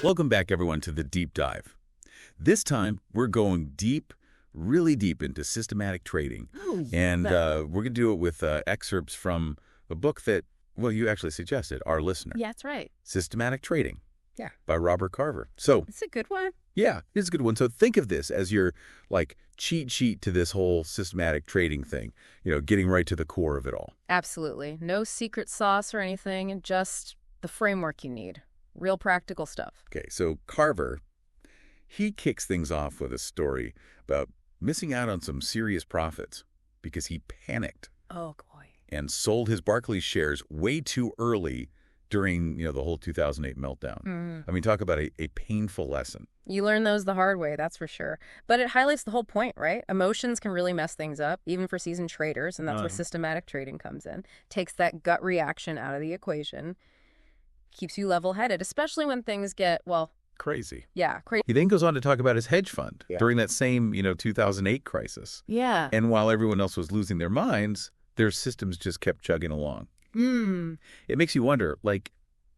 Welcome back, everyone, to the Deep Dive. This time, we're going deep, really deep into systematic trading. And we're going to do it with excerpts from a book that, well, you actually suggested, our listener. Yeah, that's right. Systematic Trading. Yeah. By Robert Carver. So It's a good one. yeah, it's a good one. So think of this as your, like, cheat sheet to this whole systematic trading thing, getting right to the core of it all. Absolutely. No secret sauce or anything, just the framework you need. Real practical stuff. Okay, so Carver, he kicks things off with a story about missing out on some serious profits because he panicked Oh, boy. and sold his Barclays shares way too early during, the whole 2008 meltdown. Mm. I mean, talk about a painful lesson. You learn those the hard way, that's for sure. But it highlights the whole point, right? Emotions can really mess things up, even for seasoned traders, and that's where systematic trading comes in. Takes that gut reaction out of the equation, keeps you level-headed, especially when things get, well... Crazy. Yeah, crazy. He then goes on to talk about his hedge fund during that same, 2008 crisis. Yeah. And while everyone else was losing their minds, their systems just kept chugging along. It makes you wonder,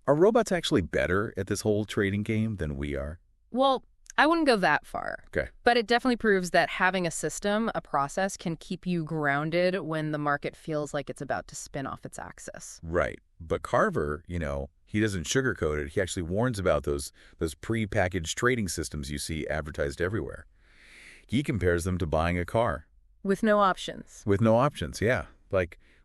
are robots actually better at this whole trading game than we are? Well, I wouldn't go that far. Okay. But it definitely proves that having a system, a process, can keep you grounded when the market feels like it's about to spin off its axis. Right. But Carver, he doesn't sugarcoat it. He actually warns about those pre-packaged trading systems you see advertised everywhere. He compares them to buying a car. With no options. With no options, yeah.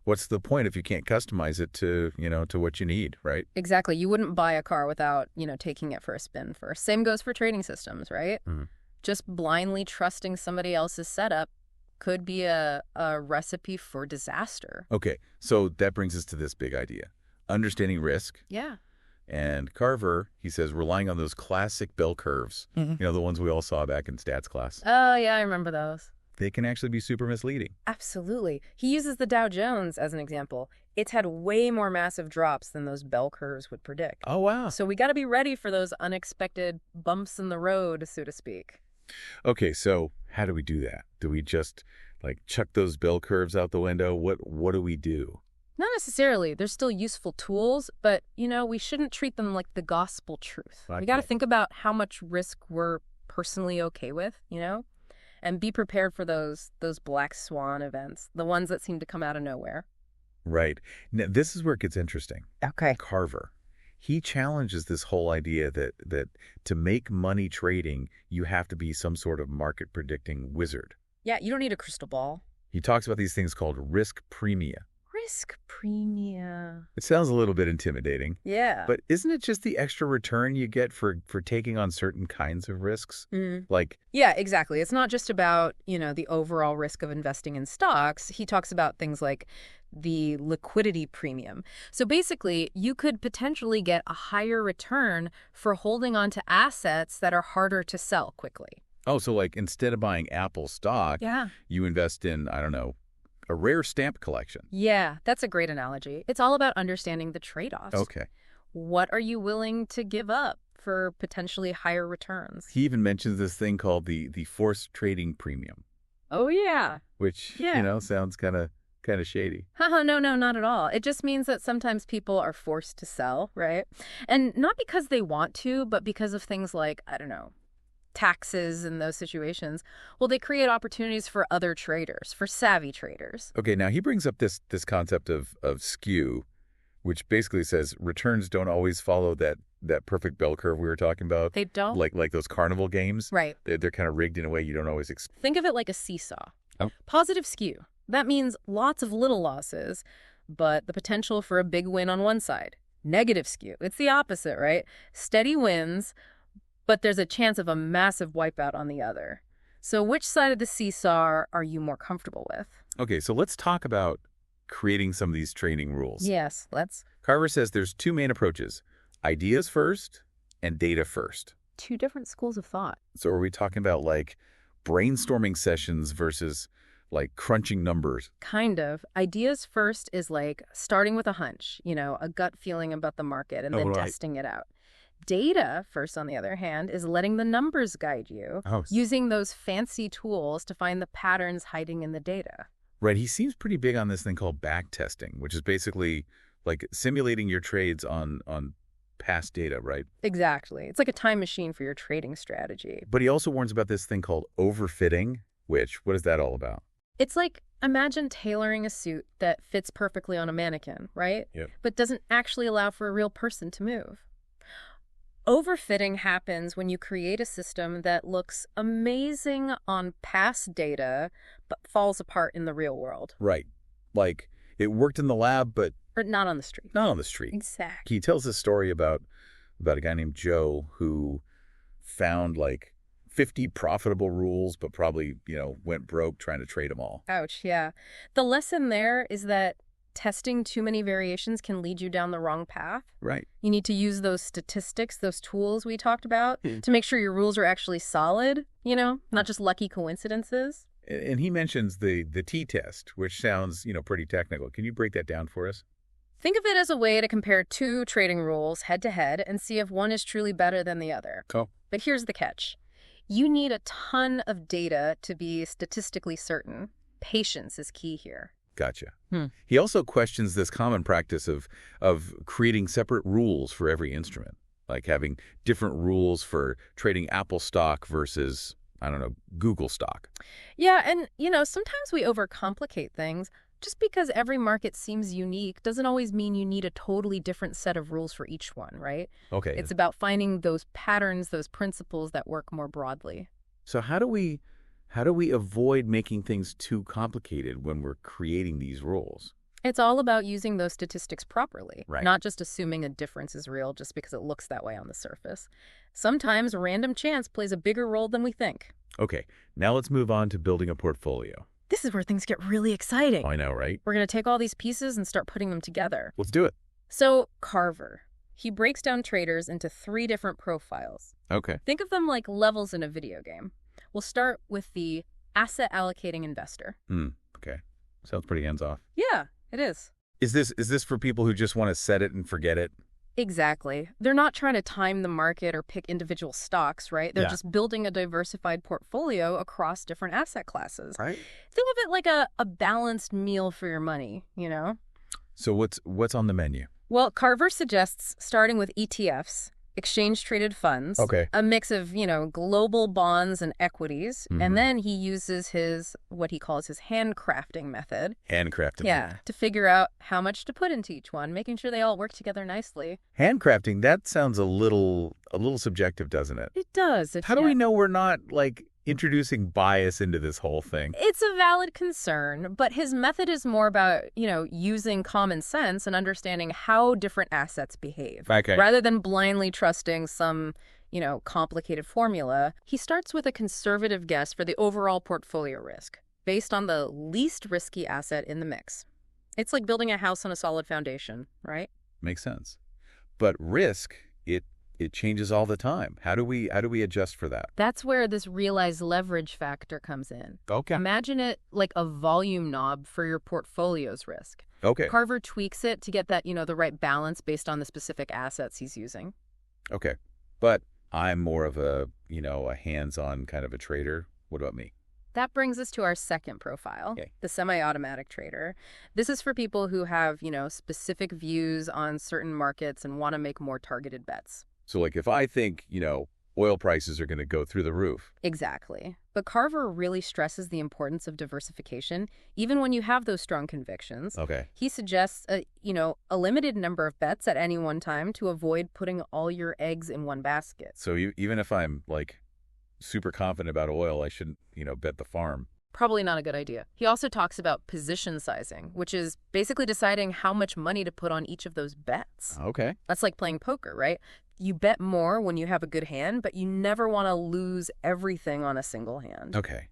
What's the point if you can't customize it to, to what you need, right? Exactly. You wouldn't buy a car without, taking it for a spin first. Same goes for trading systems, right? Mm-hmm. Just blindly trusting somebody else's setup could be a recipe for disaster. Okay, so that brings us to this big idea. Understanding risk. Yeah. And Carver, he says, relying on those classic bell curves, the ones we all saw back in stats class. Oh, yeah, I remember those. They can actually be super misleading. Absolutely. He uses the Dow Jones as an example. It's had way more massive drops than those bell curves would predict. Oh, wow. So we got to be ready for those unexpected bumps in the road, so to speak. Okay, so how do we do that? Do we just, chuck those bell curves out the window? What do we do? Not necessarily. They're still useful tools, but, we shouldn't treat them like the gospel truth. Okay. We got to think about how much risk we're personally okay with, and be prepared for those black swan events, the ones that seem to come out of nowhere. Right. Now, this is where it gets interesting. Okay. Carver, he challenges this whole idea that to make money trading, you have to be some sort of market predicting wizard. Yeah, you don't need a crystal ball. He talks about these things called risk premia. Risk premia. It sounds a little bit intimidating. Yeah. But isn't it just the extra return you get for taking on certain kinds of risks? Yeah, exactly. It's not just about, the overall risk of investing in stocks. He talks about things like the liquidity premium. So basically, you could potentially get a higher return for holding on to assets that are harder to sell quickly. Oh, so instead of buying Apple stock, you invest in, I don't know, a rare stamp collection. Yeah, that's a great analogy. It's all about understanding the trade-offs. Okay. What are you willing to give up for potentially higher returns? He even mentions this thing called the forced trading premium. Oh, yeah. Which, sounds kind of shady. No, not at all. It just means that sometimes people are forced to sell, right? And not because they want to, but because of things like, I don't know, taxes in those situations. Well, they create opportunities for other traders, for savvy traders. Okay, now he brings up this concept of skew, which basically says returns don't always follow that perfect bell curve we were talking about. They don't? Like those carnival games. Right. They're kind of rigged in a way you don't always expect. Think of it like a seesaw. Oh. Positive skew. That means lots of little losses, but the potential for a big win on one side. Negative skew. It's the opposite, right? Steady wins, but there's a chance of a massive wipeout on the other. So which side of the seesaw are you more comfortable with? Okay, so let's talk about creating some of these trading rules. Yes, let's. Carver says there's two main approaches, ideas first and data first. Two different schools of thought. So are we talking about brainstorming sessions versus crunching numbers? Kind of. Ideas first is starting with a hunch, a gut feeling about the market and then testing it out. Data, first, on the other hand, is letting the numbers guide you, Oh, using those fancy tools to find the patterns hiding in the data. right. He seems pretty big on this thing called backtesting, which is basically like simulating your trades on past data, right? Exactly. It's like a time machine for your trading strategy. But he also warns about this thing called overfitting, what is that all about? It's like, imagine tailoring a suit that fits perfectly on a mannequin, right? Yep. But doesn't actually allow for a real person to move. Overfitting happens when you create a system that looks amazing on past data, but falls apart in the real world. Right. Like it worked in the lab, but Or not on the street. not on the street. Exactly. He tells this story about a guy named Joe who found like 50 profitable rules, but probably, went broke trying to trade them all. Ouch, yeah. The lesson there is that testing too many variations can lead you down the wrong path. Right. You need to use those statistics, those tools we talked about, to make sure your rules are actually solid, not just lucky coincidences. And he mentions the t-test, which sounds, pretty technical. Can you break that down for us? Think of it as a way to compare two trading rules head to head and see if one is truly better than the other. Oh. But here's the catch. You need a ton of data to be statistically certain. Patience is key here. Gotcha. He also questions this common practice of creating separate rules for every instrument, like having different rules for trading Apple stock versus, I don't know, Google stock. Yeah, and, sometimes we overcomplicate things. Just because every market seems unique doesn't always mean you need a totally different set of rules for each one, right? Okay. It's about finding those patterns, those principles that work more broadly. So how do we avoid making things too complicated when we're creating these rules? It's all about using those statistics properly, Right. Not just assuming a difference is real just because it looks that way on the surface. Sometimes random chance plays a bigger role than we think. Okay, now let's move on to building a portfolio. This is where things get really exciting. Oh, I know, right? We're going to take all these pieces and start putting them together. Let's do it. So, Carver, he breaks down traders into 3 different profiles. Okay. Think of them like levels in a video game. We'll start with the asset allocating investor. Okay. Sounds pretty hands-off. Yeah, it is. Is this for people who just want to set it and forget it? Exactly. They're not trying to time the market or pick individual stocks, right? They're just building a diversified portfolio across different asset classes. Right. Think of it like a balanced meal for your money, So what's on the menu? Well, Carver suggests starting with ETFs, exchange-traded funds, Okay. a mix of, global bonds and equities, and then he uses what he calls his handcrafting method. Handcrafting. Yeah, to figure out how much to put into each one, making sure they all work together nicely. Handcrafting, that sounds a little subjective, doesn't it? It does. How do we know we're not, introducing bias into this whole thing? It's a valid concern, but his method is more about, using common sense and understanding how different assets behave. Okay. Rather than blindly trusting some, complicated formula, he starts with a conservative guess for the overall portfolio risk, based on the least risky asset in the mix. It's like building a house on a solid foundation, right? Makes sense. But risk, it changes all the time. How do we adjust for that? That's where this realized leverage factor comes in. Okay. Imagine it like a volume knob for your portfolio's risk. Okay. Carver tweaks it to get that, the right balance based on the specific assets he's using. Okay. But I'm more of a hands-on kind of a trader. What about me? That brings us to our second profile, Okay. the semi-automatic trader. This is for people who have, specific views on certain markets and want to make more targeted bets. So if I think, oil prices are going to go through the roof. Exactly. But Carver really stresses the importance of diversification, even when you have those strong convictions. Okay. He suggests a limited number of bets at any one time to avoid putting all your eggs in one basket. So even if I'm super confident about oil, I shouldn't, bet the farm. Probably not a good idea. He also talks about position sizing, which is basically deciding how much money to put on each of those bets. Okay. That's like playing poker, right? You bet more when you have a good hand, but you never want to lose everything on a single hand. Okay.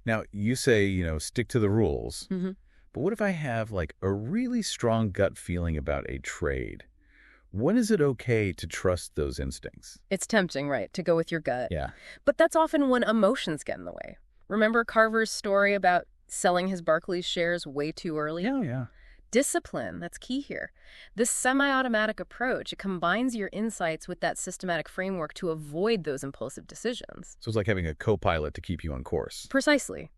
Now, you say, stick to the rules. Mm-hmm. But what if I have a really strong gut feeling about a trade? When is it okay to trust those instincts? It's tempting, right, to go with your gut. Yeah. But that's often when emotions get in the way. Remember Carver's story about selling his Barclays shares way too early? Yeah. Discipline, that's key here. This semi-automatic approach, it combines your insights with that systematic framework to avoid those impulsive decisions. So it's like having a co-pilot to keep you on course. Precisely.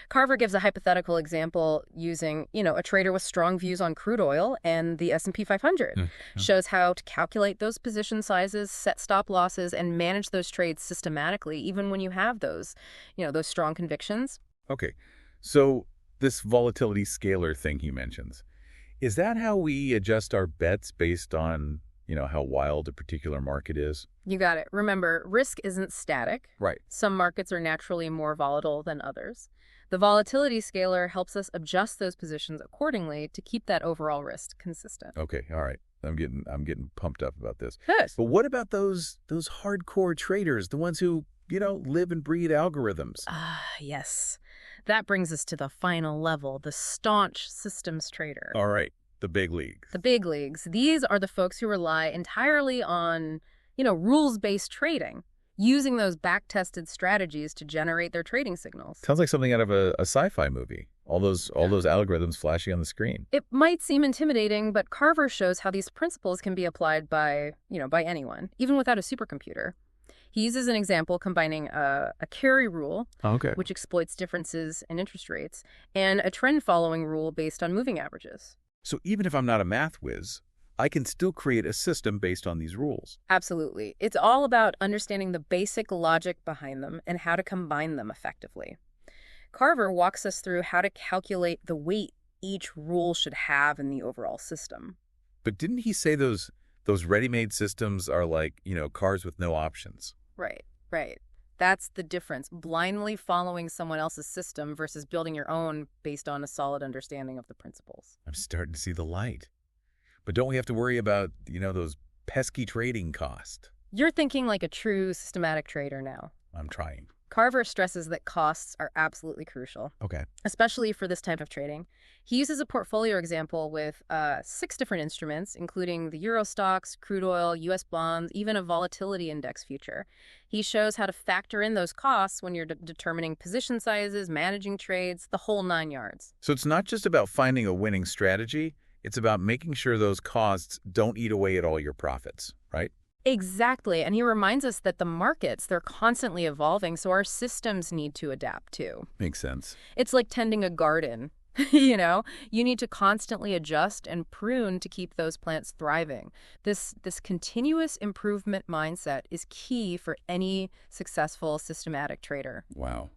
Carver gives a hypothetical example using, a trader with strong views on crude oil and the S&P 500. Shows how to calculate those position sizes, set stop losses, and manage those trades systematically, even when you have those strong convictions. Okay, so this volatility scalar thing he mentions, is that how we adjust our bets based on, how wild a particular market is? You got it. Remember, risk isn't static. Right. Some markets are naturally more volatile than others. The volatility scalar helps us adjust those positions accordingly to keep that overall risk consistent. Okay, all right. I'm getting pumped up about this. Good. But what about those hardcore traders, the ones who, live and breathe algorithms? Yes. That brings us to the final level, the staunch systems trader. All right, the big leagues. The big leagues. These are the folks who rely entirely on, rules-based trading, using those back-tested strategies to generate their trading signals. Sounds like something out of a sci-fi movie. All those algorithms flashing on the screen. It might seem intimidating, but Carver shows how these principles can be applied by anyone, even without a supercomputer. He uses an example combining a carry rule, which exploits differences in interest rates, and a trend-following rule based on moving averages. So even if I'm not a math whiz, I can still create a system based on these rules. Absolutely. It's all about understanding the basic logic behind them and how to combine them effectively. Carver walks us through how to calculate the weight each rule should have in the overall system. But didn't he say those ready-made systems are like, cars with no options? Right. That's the difference. Blindly following someone else's system versus building your own based on a solid understanding of the principles. I'm starting to see the light. But don't we have to worry about, those pesky trading costs? You're thinking like a true systematic trader now. I'm trying. Carver stresses that costs are absolutely crucial. Okay. Especially for this type of trading. He uses a portfolio example with 6 different instruments, including the Euro stocks, crude oil, U.S. bonds, even a volatility index future. He shows how to factor in those costs when you're determining position sizes, managing trades, the whole 9 yards. So it's not just about finding a winning strategy. It's about making sure those costs don't eat away at all your profits, right? Exactly. And he reminds us that the markets, they're constantly evolving, so our systems need to adapt too. Makes sense. It's like tending a garden. You need to constantly adjust and prune to keep those plants thriving. This continuous improvement mindset is key for any successful systematic trader. Wow.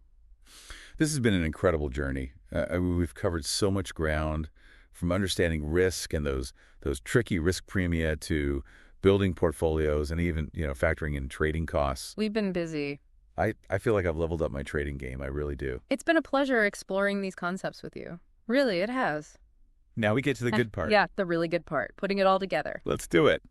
This has been an incredible journey. We've covered so much ground, from understanding risk and those tricky risk premia to building portfolios and even, factoring in trading costs. We've been busy. I feel like I've leveled up my trading game. I really do. It's been a pleasure exploring these concepts with you. Really, it has. Now we get to the good part. Yeah, the really good part. Putting it all together. Let's do it.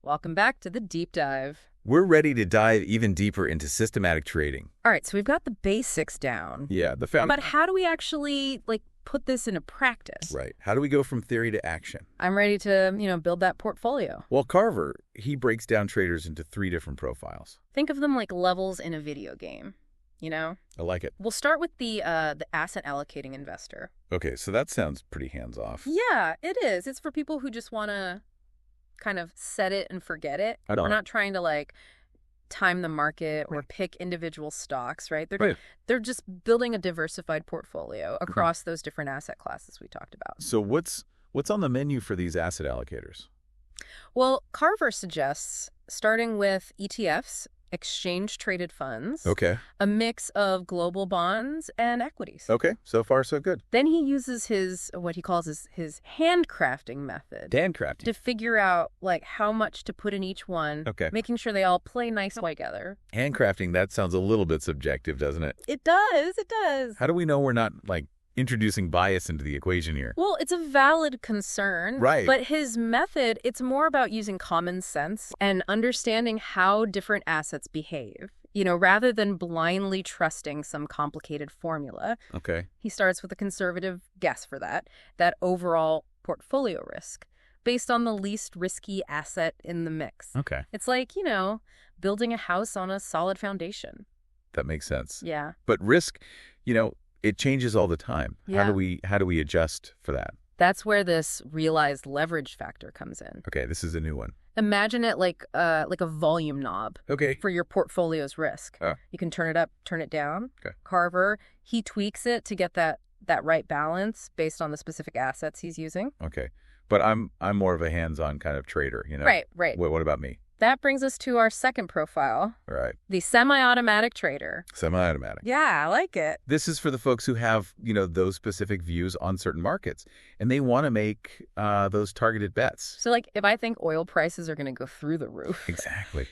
Welcome back to the Deep Dive. We're ready to dive even deeper into systematic trading. All right, so we've got the basics down. Yeah, But how do we actually, put this into practice? Right. How do we go from theory to action? I'm ready to, build that portfolio. Well, Carver, he breaks down traders into 3 different profiles. Think of them like levels in a video game, I like it. We'll start with the asset allocating investor. Okay, so that sounds pretty hands-off. Yeah, it is. It's for people who just want to kind of set it and forget it. We're not trying to, time the market or pick individual stocks, right? They're just building a diversified portfolio across those different asset classes we talked about. So what's on the menu for these asset allocators? Well, Carver suggests starting with ETFs, exchange-traded funds, a mix of global bonds and equities. Okay, so far so good. Then he uses what he calls his handcrafting method. Handcrafting. To figure out, how much to put in each one, making sure they all play nice together. Handcrafting, that sounds a little bit subjective, doesn't it? It does. How do we know we're not, introducing bias into the equation here? Well, it's a valid concern. Right. But his method, it's more about using common sense and understanding how different assets behave, rather than blindly trusting some complicated formula. Okay. He starts with a conservative guess for that overall portfolio risk, based on the least risky asset in the mix. Okay. It's like, building a house on a solid foundation. That makes sense. Yeah. But risk, it changes all the time. Yeah. How do we adjust for that? That's where this realized leverage factor comes in. Okay, this is a new one. Imagine it like a volume knob Okay. for your portfolio's risk. You can turn it up, turn it down. Okay. Carver, he tweaks it to get that right balance based on the specific assets he's using. Okay. But I'm more of a hands-on kind of trader, you know? Right. What about me? That brings us to our second profile. Right. The semi-automatic trader. Semi-automatic. Yeah, I like it. This is for the folks who have, those specific views on certain markets, and they want to make those targeted bets. So, like, if I think oil prices are going to go through the roof. Exactly.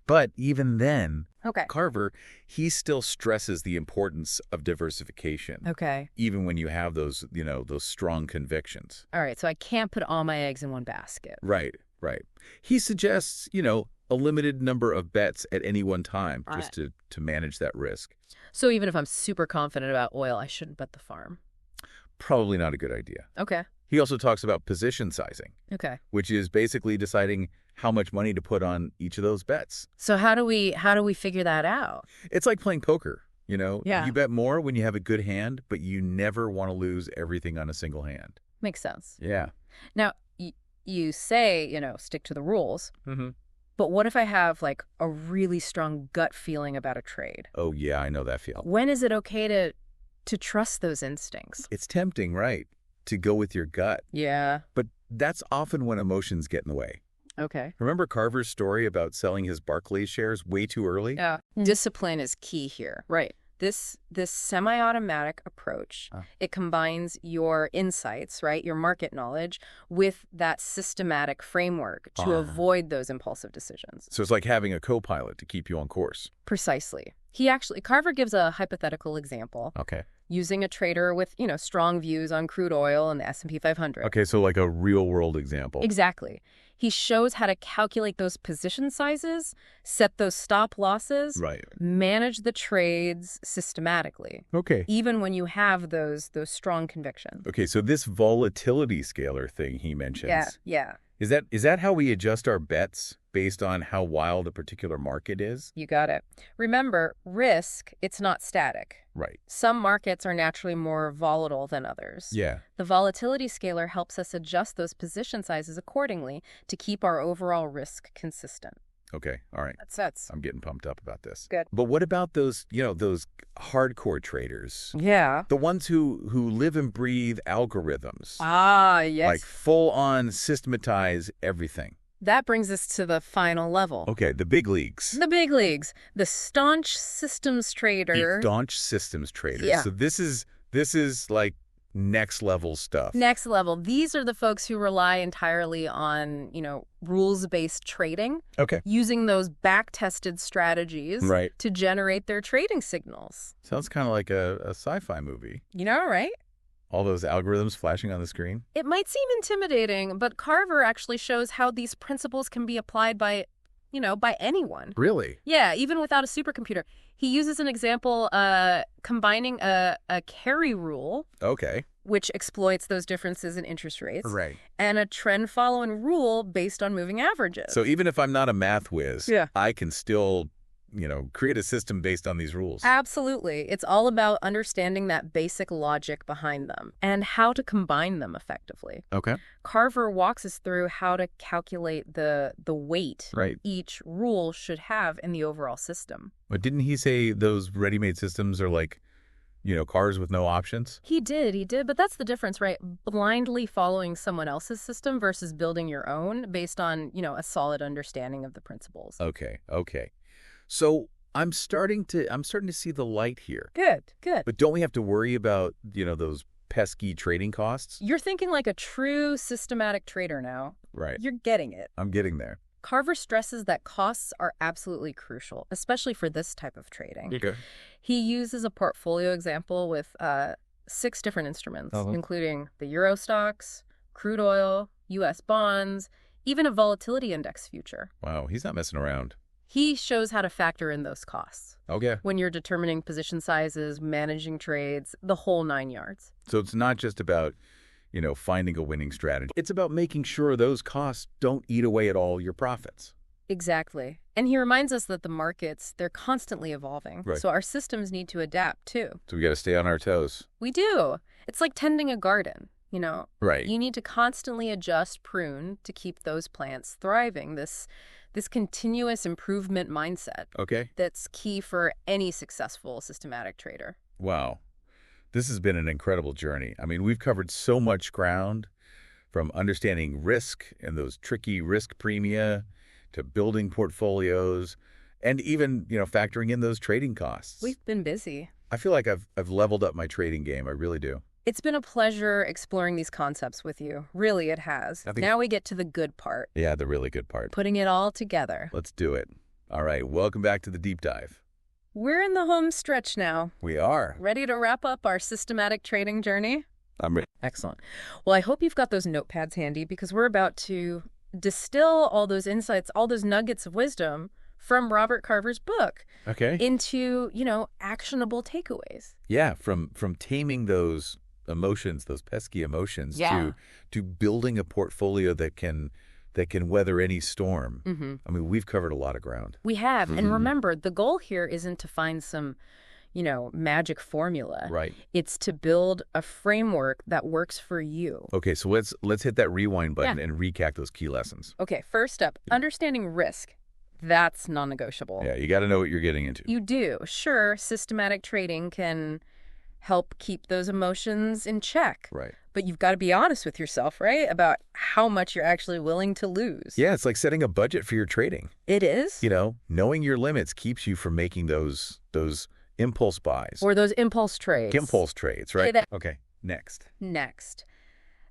But even then, Okay. Carver, he still stresses the importance of diversification. Okay. Even when you have those, those strong convictions. All right, so I can't put all my eggs in one basket. Right. He suggests, a limited number of bets at any one time just to manage that risk. So even if I'm super confident about oil, I shouldn't bet the farm. Probably not a good idea. Okay. He also talks about position sizing. Okay. Which is basically deciding how much money to put on each of those bets. So how do we figure that out? It's like playing poker, Yeah. You bet more when you have a good hand, but you never want to lose everything on a single hand. Makes sense. Yeah. Now, you say, stick to the rules. Mm-hmm. But what if I have like a really strong gut feeling about a trade? Oh, yeah, I know that feeling. When is it okay to trust those instincts? It's tempting, right, to go with your gut. Yeah. But that's often when emotions get in the way. Okay. Remember Carver's story about selling his Barclays shares way too early? Yeah. Discipline is key here. Right. This semi-automatic approach, it combines your insights, right, your market knowledge, with that systematic framework to avoid those impulsive decisions. So it's like having a co-pilot to keep you on course. Precisely. Carver gives a hypothetical example. Okay. Using a trader with, strong views on crude oil and the S&P 500. Okay, so like a real-world example. Exactly. He shows how to calculate those position sizes, set those stop losses, right, manage the trades systematically. Okay. Even when you have those strong convictions. Okay, so this volatility scaler thing he mentions. Yeah. Is that how we adjust our bets based on how wild a particular market is? You got it. Remember, risk, it's not static. Right. Some markets are naturally more volatile than others. Yeah. The volatility scaler helps us adjust those position sizes accordingly to keep our overall risk consistent. Okay, all right. That's I'm getting pumped up about this. Good. But what about those, those hardcore traders? Yeah. The ones who live and breathe algorithms. Yes. Like full on systematize everything. That brings us to the final level. Okay, the big leagues. The big leagues. The staunch systems trader. The staunch systems trader. Yeah. So this is like next level stuff. Next level. These are the folks who rely entirely on, rules-based trading. Okay. Using those back-tested strategies right, to generate their trading signals. Sounds kind of like a sci-fi movie. Right? All those algorithms flashing on the screen. It might seem intimidating, but Carver actually shows how these principles can be applied by anyone. Really? Yeah, even without a supercomputer. He uses an example combining a carry rule. Okay. Which exploits those differences in interest rates. Right. And a trend-following rule based on moving averages. So even if I'm not a math whiz, I can still, create a system based on these rules. Absolutely. It's all about understanding that basic logic behind them and how to combine them effectively. Okay. Carver walks us through how to calculate the weight each rule should have in the overall system. But didn't he say those ready-made systems are like, cars with no options? He did. But that's the difference, right? Blindly following someone else's system versus building your own based on, a solid understanding of the principles. Okay. So I'm starting to see the light here. Good. But don't we have to worry about, those pesky trading costs? You're thinking like a true systematic trader now. Right. You're getting it. I'm getting there. Carver stresses that costs are absolutely crucial, especially for this type of trading. Okay. He uses a portfolio example with 6 different instruments, including the Euro stocks, crude oil, U.S. bonds, even a volatility index future. Wow, he's not messing around. He shows how to factor in those costs. Okay. When you're determining position sizes, managing trades, the whole 9 yards. So it's not just about, finding a winning strategy. It's about making sure those costs don't eat away at all your profits. Exactly. And he reminds us that the markets, they're constantly evolving. Right. So our systems need to adapt, too. So we got to stay on our toes. We do. It's like tending a garden. Right. You need to constantly adjust, prune to keep those plants thriving. This continuous improvement mindset Okay. that's key for any successful systematic trader. Wow. This has been an incredible journey. I mean, we've covered so much ground, from understanding risk and those tricky risk premia to building portfolios and even, factoring in those trading costs. We've been busy. I feel like I've leveled up my trading game. I really do. It's been a pleasure exploring these concepts with you. Really, it has. Now we get to the good part. Yeah, the really good part. Putting it all together. Let's do it. All right, welcome back to the deep dive. We're in the home stretch now. We are. Ready to wrap up our systematic trading journey? I'm ready. Excellent. Well, I hope you've got those notepads handy because we're about to distill all those insights, all those nuggets of wisdom from Robert Carver's book into, actionable takeaways. Yeah, from taming those emotions, those pesky emotions, to building a portfolio that can weather any storm. Mm-hmm. I mean, we've covered a lot of ground. We have. And remember, the goal here isn't to find some, magic formula. Right. It's to build a framework that works for you. Okay, so let's hit that rewind button and recap those key lessons. Okay, first up, understanding risk. That's non-negotiable. Yeah, you got to know what you're getting into. You do. Sure, systematic trading can help keep those emotions in check. Right. But you've got to be honest with yourself, right? About how much you're actually willing to lose. Yeah, it's like setting a budget for your trading. It is. Knowing your limits keeps you from making those impulse buys. Or those impulse trades. Impulse trades, right? Okay, next.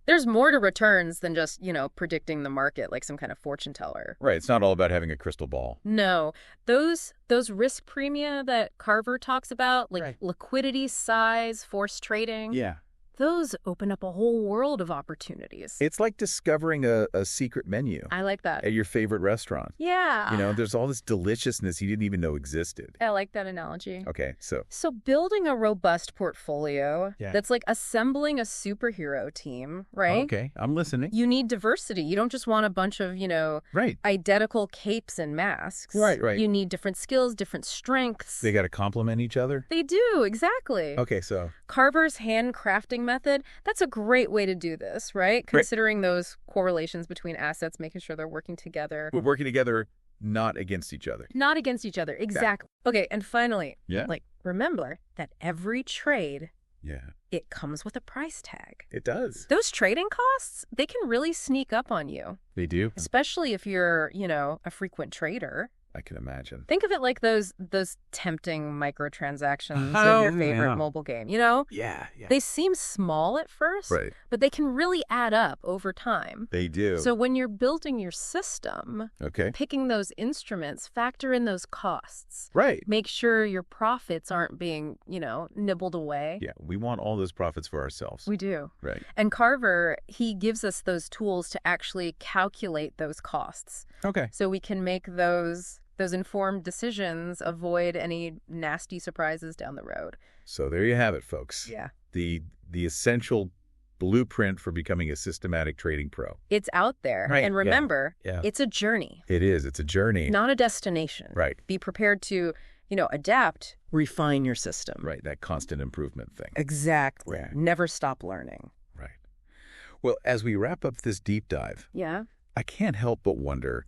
There's more to returns than just, predicting the market like some kind of fortune teller. Right, it's not all about having a crystal ball. No. Those risk premia that Carver talks about, like liquidity, size, forced trading. Yeah. Those open up a whole world of opportunities. It's like discovering a secret menu. I like that. At your favorite restaurant. Yeah. There's all this deliciousness you didn't even know existed. I like that analogy. Okay, so building a robust portfolio that's like assembling a superhero team, right? Okay, I'm listening. You need diversity. You don't just want a bunch of, identical capes and masks. Right. You need different skills, different strengths. They got to complement each other? They do, exactly. Okay, so Carver's handcrafting method, that's a great way to do this, right? Considering those correlations between assets, making sure they're working together. We're working together, not against each other. Not against each other, exactly. Okay, and finally, Yeah. Remember that every trade, Yeah. it comes with a price tag. It does. Those trading costs, they can really sneak up on you. They do. Especially if you're, a frequent trader. I can imagine. Think of it like those tempting microtransactions in your favorite mobile game, Yeah. They seem small at first, but they can really add up over time. They do. So when you're building your system, picking those instruments, factor in those costs. Right. Make sure your profits aren't being, nibbled away. Yeah, we want all those profits for ourselves. We do. Right. And Carver, he gives us those tools to actually calculate those costs. Okay. So we can make those informed decisions, avoid any nasty surprises down the road. So there you have it, folks. Yeah. The essential blueprint for becoming a systematic trading pro. It's out there. Right. And remember, it's a journey. It is. It's a journey. Not a destination. Right. Be prepared to, adapt, refine your system. Right. That constant improvement thing. Exactly. Right. Never stop learning. Right. Well, as we wrap up this deep dive, I can't help but wonder,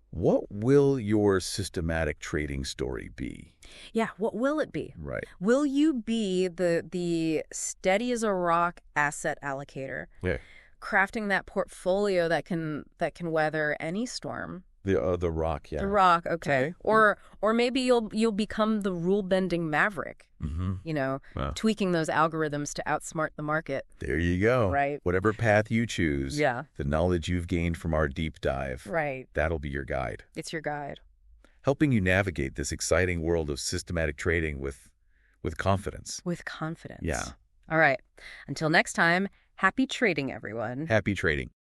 what will your systematic trading story be? Yeah, what will it be? Right. Will you be the steady as a rock asset allocator? Yeah. Crafting that portfolio that can weather any storm? The rock, yeah. The rock, okay. Or maybe you'll become the rule-bending maverick. Wow. Tweaking those algorithms to outsmart the market. There you go. Right. Whatever path you choose, the knowledge you've gained from our deep dive, right, that'll be your guide. It's your guide. Helping you navigate this exciting world of systematic trading with confidence. With confidence. Yeah. All right. Until next time, happy trading, everyone. Happy trading.